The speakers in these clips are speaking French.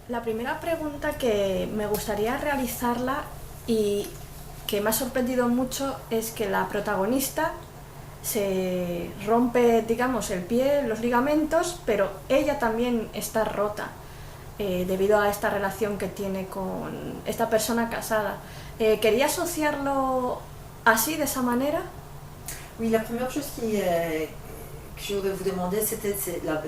La primera pregunta que me gustaría realizarla y que me ha sorprendido mucho es que la protagonista se rompe, digamos, el pie, los ligamentos, pero ella también está rota debido a esta relación que tiene con esta persona casada. ¿Quería asociarlo así, de esa manera? Oui, la première chose que je voudrais vous demander, c'était la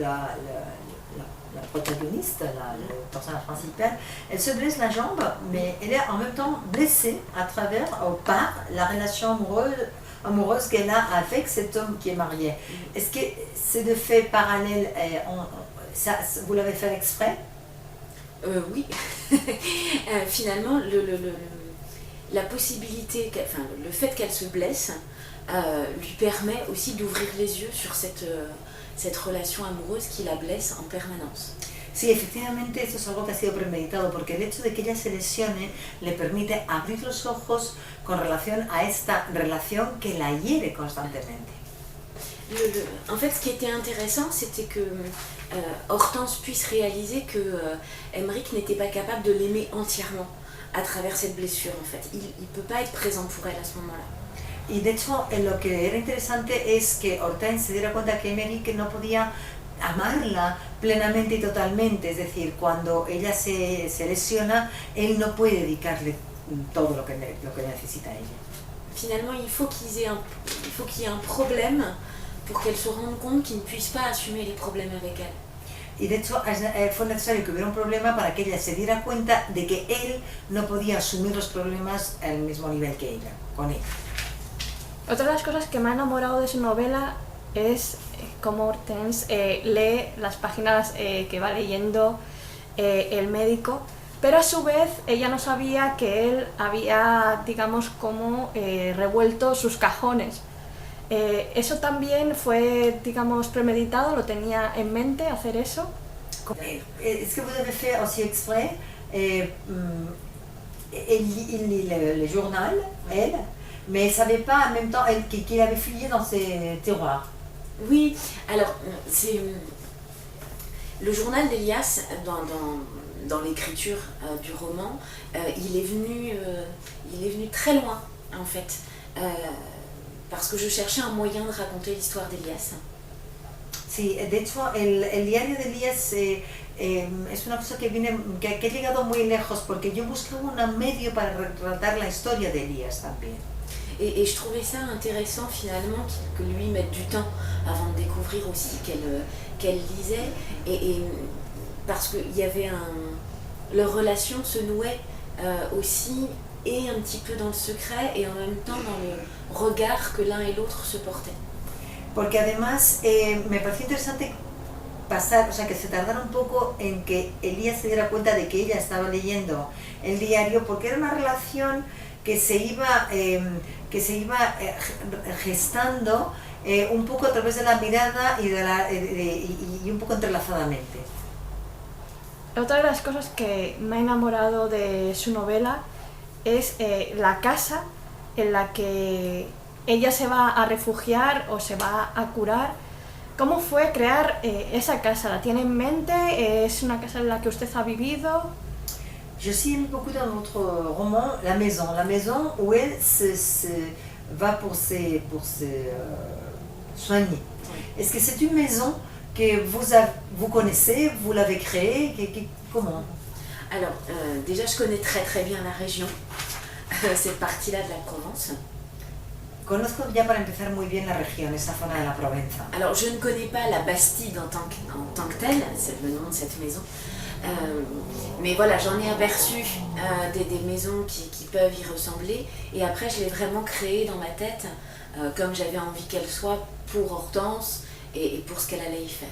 protagoniste, le personnage principal. Elle se blesse la jambe, mais elle est en même temps blessée à travers, par la relation amoureuse qu'elle a avec cet homme qui est marié. Est-ce que ces deux faits parallèles, vous l'avez fait exprès? Oui. Finalement, la possibilité, enfin, le fait qu'elle se blesse lui permet aussi d'ouvrir les yeux sur cette relation amoureuse qui la blesse en permanence. Sí, efectivamente esto es algo que ha sido premeditado, porque el hecho de que ella se lesione le permite abrir los ojos con relación a esta relación que la hiere constantemente. En fait, ce qui était intéressant, c'était que Hortense puisse réaliser que Emmerich n'était pas capable de l'aimer entièrement à travers cette blessure. En fait, il ne peut pas être présent pour elle à ce moment-là. Y de hecho, lo que era interesante es que Hortense se diera cuenta que Emmerich no podía amarla plenamente y totalmente, es decir, cuando ella se lesiona, él no puede dedicarle todo lo que necesita ella. Finalement, il faut qu'il y ait un problème pour qu'elle se rende compte qu'il ne puisse pas assumer les problèmes avec elle. Y de hecho fue necesario que hubiera un problema para que ella se diera cuenta de que él no podía asumir los problemas al mismo nivel que ella, con ella. Otra de las cosas que me ha enamorado de su novela es cómo Hortense lee las páginas que va leyendo el médico, pero a su vez ella no sabía que él había, digamos, como revuelto sus cajones. ¿Eso también fue, digamos, premeditado? ¿Lo tenía en mente hacer eso? Est-ce que vous avez fait aussi exprès il lit le journal, elle, mais elle ne savait pas en même temps qu'il avait fouillé dans ses tiroirs. Oui, alors c'est le journal d'Elias dans l'écriture du roman, il est venu très loin en fait, parce que je cherchais un moyen de raconter l'histoire d'Elias. Sí, de hecho el diario de Elías es una cosa que ha llegado muy lejos, porque yo buscaba un medio para retratar la historia de Elías también. Et je trouvais ça intéressant finalement que lui mette du temps avant de découvrir aussi qu'elle lisait, et parce que leur relation se nouait aussi, et un petit peu dans le secret et en même temps dans le regard que l'un et l'autre se portaient. Porque además me pareció interesante que se tardara un poco en que Elías se diera cuenta de que ella estaba leyendo el diario, porque era una relación que se iba gestando un poco a través de la mirada y un poco entrelazadamente. Otra de las cosas que me ha enamorado de su novela es la casa en la que ella se va a refugiar o se va a curar. ¿Cómo fue crear esa casa? ¿La tiene en mente? ¿Es una casa en la que usted ha vivido? Je aussi aime beaucoup dans votre roman la maison où elle va pour se soigner. Est-ce que c'est une maison que vous connaissez, vous l'avez créée, comment? Alors, déjà je connais très très bien la région, cette partie-là de la Provence. Conozco ya para empezar muy bien la región, esa zona de la Provenza. Alors je ne connais pas la Bastide en tant que telle, c'est le nom de cette maison. Mais voilà, j'en ai aperçu des maisons qui peuvent y ressembler, et après je l'ai vraiment créée dans ma tête comme j'avais envie qu'elle soit pour Hortense et pour ce qu'elle allait y faire.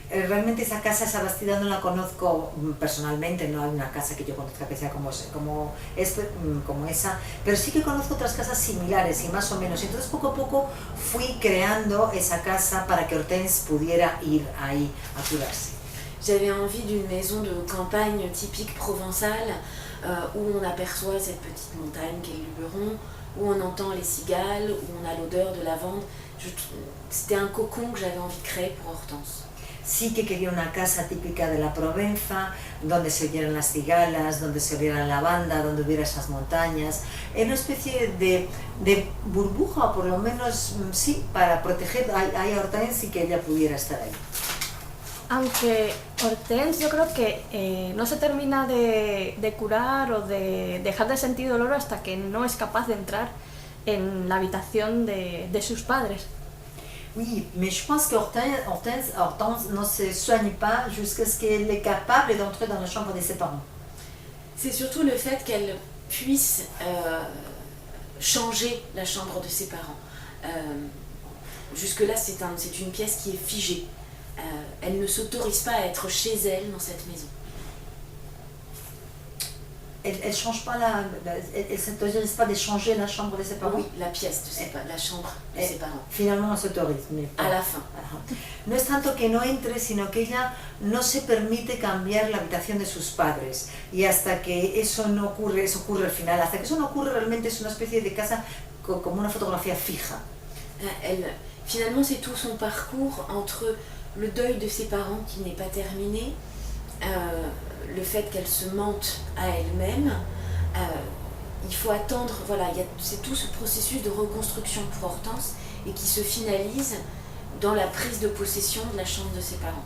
Realmente esa casa, esa Bastida, no la conozco personalmente, no hay una casa que yo conozca que sea como esa, pero sí que conozco otras casas similares y más o menos. Entonces poco a poco fui creando esa casa para que Hortense pudiera ir ahí a curarse. J'avais envie d'une maison de campagne typique provençale, où on aperçoit cette petite montagne qu'est le Luberon, où on entend les cigales, où on a l'odeur de lavande. C'était un cocon que j'avais envie de créer pour Hortense. sí que quería una casa típica de la Provenza, donde se oyeran las cigalas, donde se oyera la lavanda, donde hubiera esas montañas, en una especie de burbuja, o por lo menos sí, para proteger a Hortense y que ella pudiera estar ahí. Aunque Hortense yo creo que no se termina de curar o de dejar de sentir dolor hasta que no es capaz de entrar en la habitación de sus padres. Oui, mais je pense que Hortense ne se soigne pas jusqu'à ce qu'elle est capable d'entrer dans la chambre de ses parents. C'est surtout le fait qu'elle puisse changer la chambre de ses parents. Jusque-là, c'est une pièce qui est figée. Elle ne s'autorise pas à être chez elle dans cette maison. Elle change pas elle s'autorise pas de changer la chambre de ses parents. Oui, la pièce de la chambre de ses parents. Finalement, elle s'autorise, mais à la fin. No es tanto que no entre, sino que ella no se permite cambiar la habitación de sus padres. Y hasta que eso no ocurre, eso ocurre al final. Hasta que eso no ocurre, realmente es una especie de casa como una fotografía fija. Finalement, c'est tout son parcours entre le deuil de ses parents qui n'est pas terminé, le fait qu'elle se mente à elle-même, il faut attendre, voilà, c'est tout ce processus de reconstruction pour Hortense et qui se finalise dans la prise de possession de la chambre de ses parents.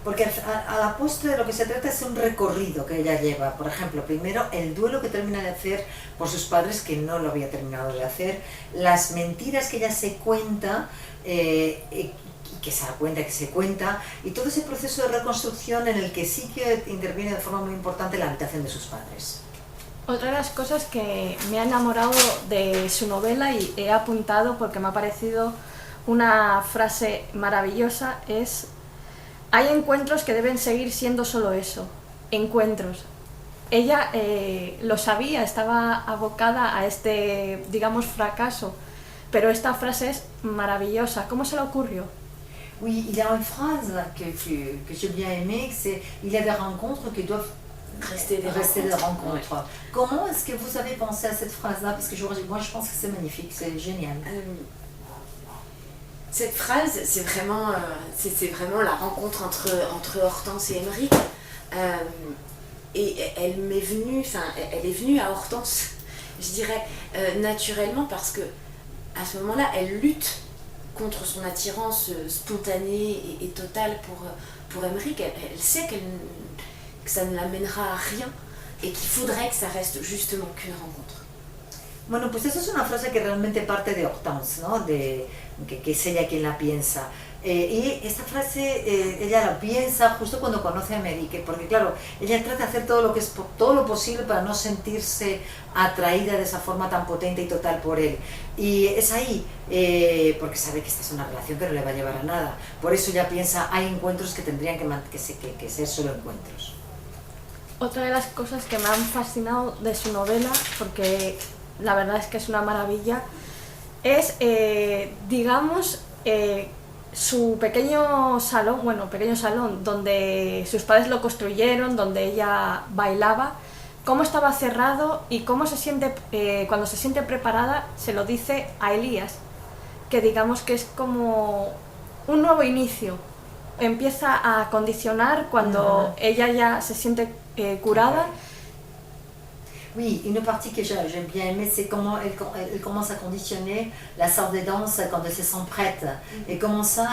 Porque a la postre de lo que se trata es un recorrido que ella lleva. Por ejemplo, primero el duelo que termina de hacer por sus padres, que no lo había terminado de hacer, las mentiras que ella se cuenta, que se da cuenta, que se cuenta, y todo ese proceso de reconstrucción en el que sí que interviene de forma muy importante la habitación de sus padres. Otra de las cosas que me ha enamorado de su novela y he apuntado porque me ha parecido una frase maravillosa es: hay encuentros que deben seguir siendo solo eso, encuentros. Ella lo sabía, estaba abocada a este, digamos, fracaso, pero esta frase es maravillosa. ¿Cómo se le ocurrió? Oui, il y a une phrase que j'ai bien aimée, c'est « Il y a des rencontres qui doivent rester des rencontres ». Ouais. Comment est-ce que vous avez pensé à cette phrase-là? Parce que moi, je pense que c'est magnifique, c'est génial. Cette phrase, c'est vraiment la rencontre entre Hortense et Émeric. Et elle est venue à Hortense, je dirais, naturellement, parce que à ce moment-là, elle lutte contre son attirance spontanée et totale pour Émeric. Elle sait que ça ne l'amènera à rien et qu'il faudrait que ça reste justement qu'une rencontre. Bueno, pues eso es una frase que realmente parte de Hortense, ¿no? Que es ella quien la piensa. Y esta frase ella la piensa justo cuando conoce a Émeric, porque claro, ella trata de hacer todo lo posible para no sentirse atraída de esa forma tan potente y total por él. Y es ahí, porque sabe que esta es una relación que no le va a llevar a nada. Por eso ella piensa, hay encuentros que tendrían que ser solo encuentros. Otra de las cosas que me han fascinado de su novela, porque la verdad es que es una maravilla, es, digamos, su pequeño salón donde sus padres lo construyeron, donde ella bailaba, cómo estaba cerrado y cómo se siente, cuando se siente preparada, se lo dice a Elías, que digamos que es como un nuevo inicio. Empieza a condicionar cuando ella ya se siente curada. Oui, une partie que j'aime bien aimer, c'est comment elle commence à conditionner la salle de danse quand elle se sent prête. Et comment ça,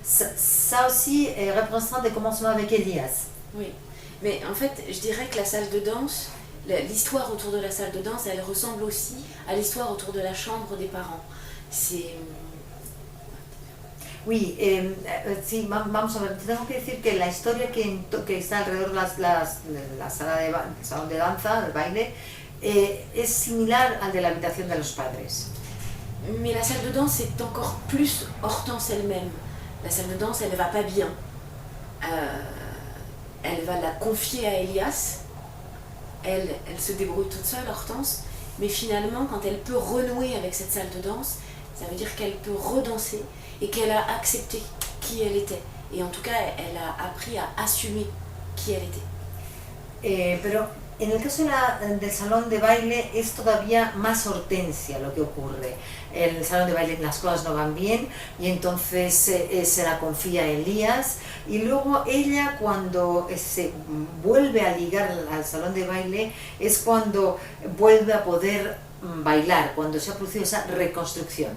ça aussi représente des commencements avec Elias. Oui, mais en fait, je dirais que la salle de danse, l'histoire autour de la salle de danse, elle ressemble aussi à l'histoire autour de la chambre des parents. C'est... Oui, sí, vamos a ver, tengo que decir que la historia que está alrededor de la salón de danza, del baile, es similar al de la habitación de los padres. Mais la salle de danse est encore plus Hortense elle-même. La salle de danse, elle ne va pas bien. Elle va la confier à Elias. Elle se débrouille toute seule, Hortense. Mais finalement, quand elle peut renouer avec cette salle de danse, ça veut dire qu'elle peut redanser et qu'elle a accepté qui elle était. Et en tout cas, elle a appris à assumer qui elle était. Pero En el caso del salón de baile es todavía más Hortensia lo que ocurre. En el salón de baile las cosas no van bien y entonces se la confía a Elías y luego ella cuando se vuelve a ligar al salón de baile es cuando vuelve a poder bailar, cuando se ha producido esa reconstrucción.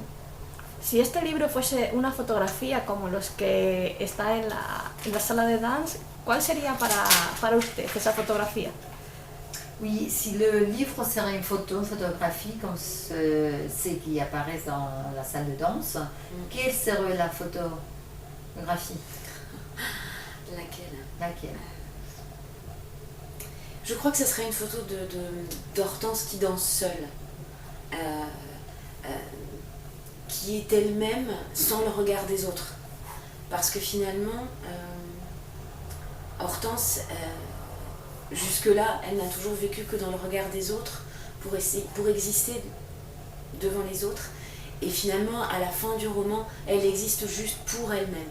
Si este libro fuese una fotografía como los que está en la sala de dance, ¿cuál sería para usted esa fotografía? Oui, si le livre serait une photographie comme ceux qui apparaissent dans la salle de danse, quelle serait la photographie? Laquelle? Je crois que ce serait une photo d'Hortense qui danse seule, qui est elle-même sans le regard des autres. Parce que finalement, Hortense, jusque-là, elle n'a toujours vécu que dans le regard des autres pour exister devant les autres. Et finalement, à la fin du roman, elle existe juste pour elle-même.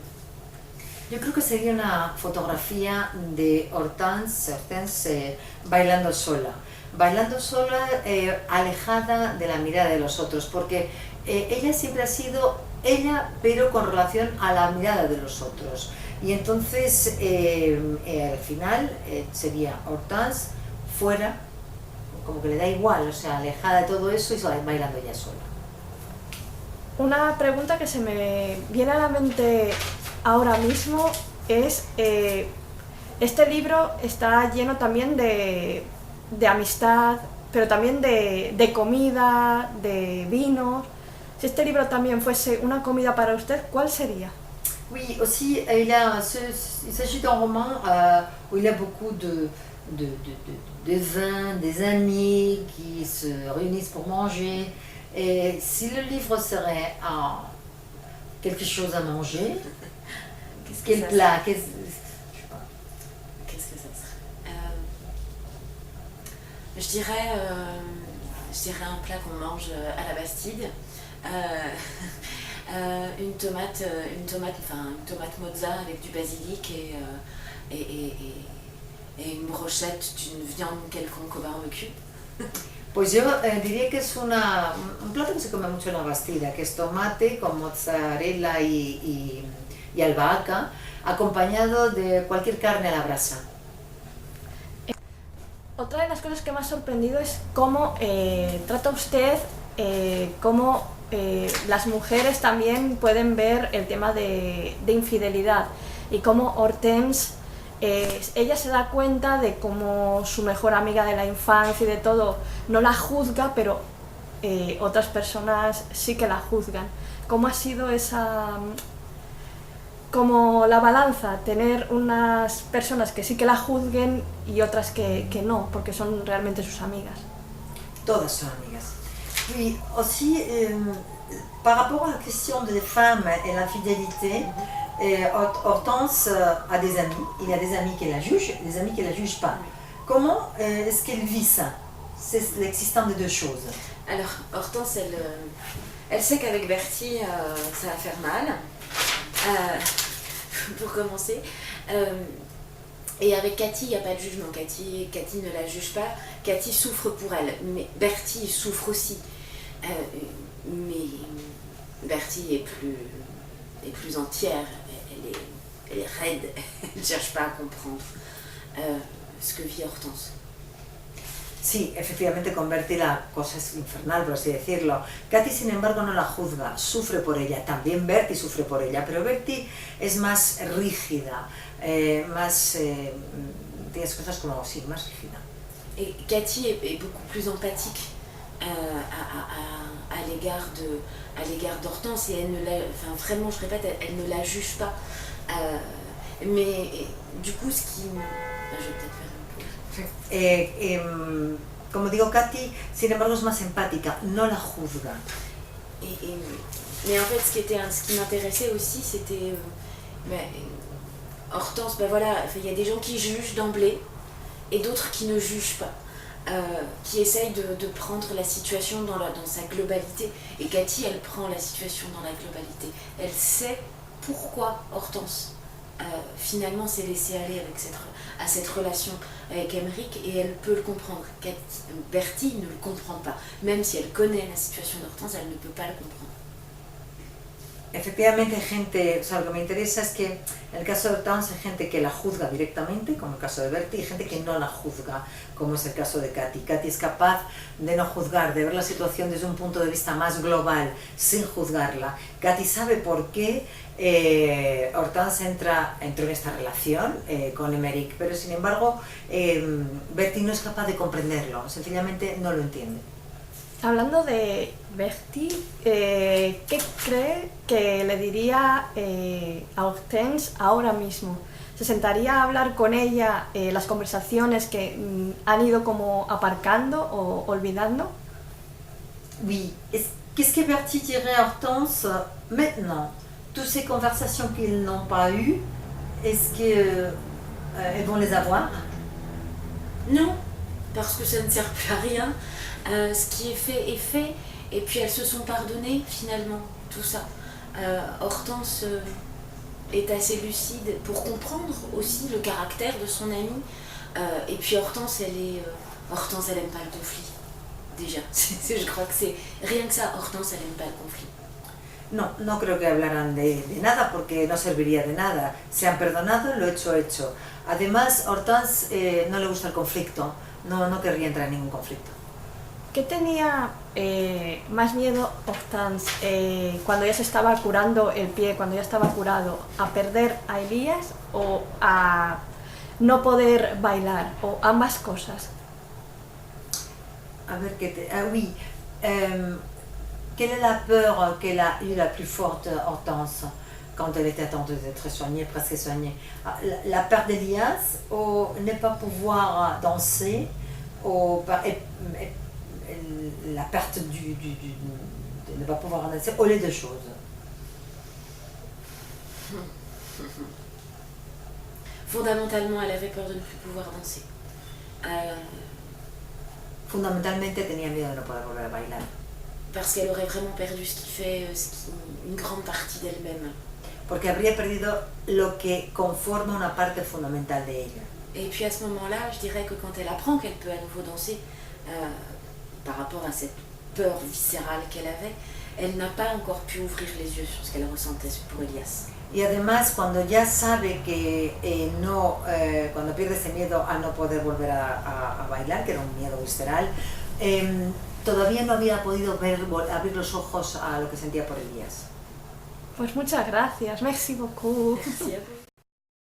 Yo creo que sería una fotografía de Hortense bailando sola, alejada de la mirada de los otros, porque ella siempre ha sido ella, pero con relación a la mirada de los otros. Y entonces al final sería Hortense fuera, como que le da igual, o sea, alejada de todo eso y bailando ella sola. Una pregunta que se me viene a la mente ahora mismo es, este libro está lleno también de amistad, pero también de comida, de vino. Si este libro también fuese una comida para usted, ¿cuál sería? Oui, aussi, il s'agit d'un roman où il y a beaucoup de vin, des amis qui se réunissent pour manger. Et si le livre serait quelque chose à manger, quel plat, Qu'est-ce que ça serait? Je dirais un plat qu'on mange à la Bastide. Une tomate mozza avec du basilic et une brochette d'une viande quelconque au barbecue. Pues yo diría que es un plato que se come mucho en la Bastida, que es tomate con mozzarella y albahaca, acompañado de cualquier carne a la brasa. Otra de las cosas que me ha sorprendido es cómo trata usted, cómo las mujeres también pueden ver el tema de infidelidad y cómo Hortense, ella se da cuenta de cómo su mejor amiga de la infancia y de todo no la juzga, pero otras personas sí que la juzgan. ¿Cómo ha sido como la balanza, tener unas personas que sí que la juzguen y otras que no, porque son realmente sus amigas? Todas son amigas. Oui, aussi, par rapport à la question des femmes et l'infidélité, Hortense a des amis, il y a des amis qui la jugent, des amis qui ne la jugent pas. Comment est-ce qu'elle vit ça? C'est l'existence des deux choses. Alors, Hortense, elle sait qu'avec Bertie, ça va faire mal, pour commencer. Et avec Cathy, il n'y a pas de jugement. Cathy ne la juge pas. Cathy souffre pour elle, mais Bertie souffre aussi. Mais Bertie est plus entière, elle est raide, elle ne cherche pas à comprendre ce que vit Hortense. Sí, efectivamente con Bertie la cosa es infernal, por así decirlo. Katy, sin embargo, no la juzga, sufre por ella. También Bertie sufre por ella, pero Bertie es más rígida, tienes cosas como, sí, más rígida. Et Cathy est beaucoup plus empathique à l'égard d'Hortense, et vraiment, je répète, elle ne la juge pas. Mais du coup, ce qui... je vais peut-être faire un peu... Como digo, Katy, sin embargo, es más empática, no la juzga. Mais en fait, ce qui m'intéressait aussi, c'était... Hortense, voilà, il y a des gens qui jugent d'emblée et d'autres qui ne jugent pas. Qui essayent de prendre la situation dans sa globalité. Et Cathy, elle prend la situation dans la globalité. Elle sait pourquoi Hortense finalement s'est laissée aller à cette relation avec Emmerich et elle peut le comprendre. Bertie ne le comprend pas. Même si elle connaît la situation d'Hortense, elle ne peut pas le comprendre. Efectivamente hay gente, o sea, lo que me interesa es que en el caso de Hortense hay gente que la juzga directamente, como el caso de Bertie, y gente que no la juzga, como es el caso de Katy. Katy es capaz de no juzgar, de ver la situación desde un punto de vista más global, sin juzgarla. Katy sabe por qué Hortense entró en esta relación con Emmerich, pero sin embargo Bertie no es capaz de comprenderlo, sencillamente no lo entiende. Hablando de Bertie, ¿qué cree que le diría a Hortense ahora mismo? ¿Se sentaría a hablar con ella las conversaciones que han ido como aparcando o olvidando? Oui. Qu'est-ce que Bertie dirait à Hortense maintenant? Toutes ces conversations qu'ils n'ont pas eues, est-ce qu'elles vont les avoir? Non, parce que ça ne sert plus à rien. Ce qui est fait, et puis elles se sont pardonnées finalement, tout ça. Hortense est assez lucide pour comprendre aussi le caractère de son amie, et puis Hortense elle aime pas le conflit, déjà. Je crois que c'est rien que ça, Hortense elle aime pas le conflit. No, no creo que hablaran de nada porque no serviría de nada. Se han perdonado, lo hecho, hecho. Además, Hortense no le gusta el conflicto, no querría entrar en ningún conflicto. ¿Qué tenía más miedo Hortense cuando ya se estaba curando el pie, cuando ya estaba curado, a perder a Elias o a no poder bailar, o ambas cosas? A ver, oui. Quelle est la peur qu'elle a eue la plus forte, Hortense, quand elle était attendue d'être soignée, presque soignée? La perte d'Elias, ou ne pas pouvoir danser, ou la perte de ne pas pouvoir danser, ou les deux choses? Fondamentalement, elle avait peur de ne plus pouvoir danser. Fundamentalmente tenía miedo de no poder volver a bailar. Parce qu'elle aurait vraiment perdu une grande partie d'elle-même. Porque habría perdido lo que conforma una parte fundamental de ella. Et puis à ce moment-là, je dirais que quand elle apprend qu'elle peut à nouveau danser, par rapport à cette peur viscérale qu'elle avait, elle n'a pas encore pu ouvrir les yeux sur ce qu'elle ressentait pour Elias. Y además, cuando ya sabe que cuando pierde ese miedo a no poder volver a bailar, que era un miedo visceral, todavía no había podido abrir los ojos a lo que sentía por Elias. Pues muchas gracias, merci beaucoup. Merci a vous.